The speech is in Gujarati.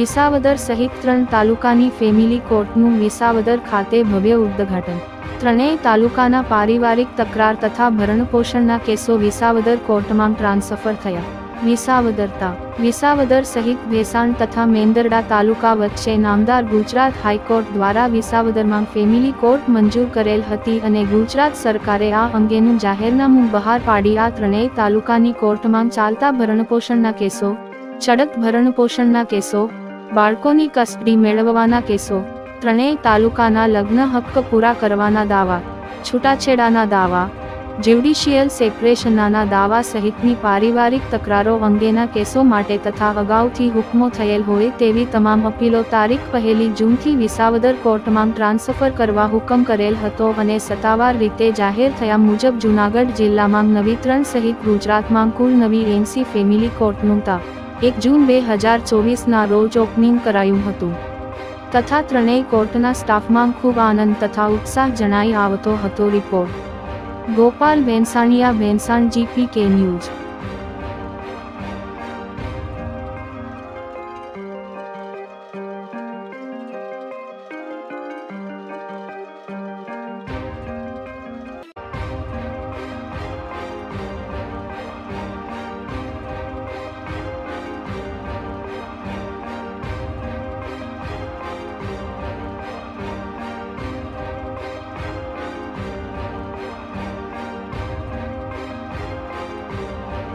વિસાવદર સહિત 3 તાલુકાની ફેમિલી કોર્ટનું વિસાવદર ખાતે ભવ્ય ઉદ્ઘાટન। ત્રણેય તાલુકાના પારિવારિક તકરાર તથા ભરણપોષણના કેસો વિસાવદર કોર્ટમાં ટ્રાન્સફર થયા। વિસાવદર સહિત ભેસાણ તથા મેંદરડા તાલુકા વચ્ચે નામદાર ગુજરાત હાઈકોર્ટ દ્વારા વિસાવદરમાં ફેમિલી કોર્ટ મંજૂર કરેલ હતી અને ગુજરાત સરકારે આ અંગેનું જાહેરનામું બહાર પાડી આ ત્રણેય તાલુકાની કોર્ટમાં ચાલતા ભરણપોષણના કેસો, ચડક ભરણપોષણના કેસો, બાળકોની કસ્ટડી મેળવવાના કેસો, ત્રણેય તાલુકાના લગ્ન હક્ક પૂરા કરવાના દાવા, છૂટાછેડાના દાવા, જ્યુડિશિયલ સેપરેશનના દાવા સહિતની પારિવારિક તકરારો અંગેના કેસો માટે તથા અગાઉથી હુકમો થયેલ હોય તેવી તમામ અપીલો તારીખ 1 જૂનથી વિસાવદર કોર્ટમાં ટ્રાન્સફર કરવા હુકમ કરેલ હતો અને સત્તાવાર રીતે જાહેર થયા મુજબ જૂનાગઢ જિલ્લામાં નવી 3 સહિત ગુજરાતમાં કુલ નવી 80 ફેમિલી કોર્ટનું તા 1 જૂન 2024ના રોજ ઓપનિંગ કરાયું હતું તથા ત્રણેય કોર્ટના સ્ટાફમાં ખૂબ આનંદ તથા ઉત્સાહ જણાઈ આવતો હતો। Report Gopal Bhensaniya, Bhesan, GPK news.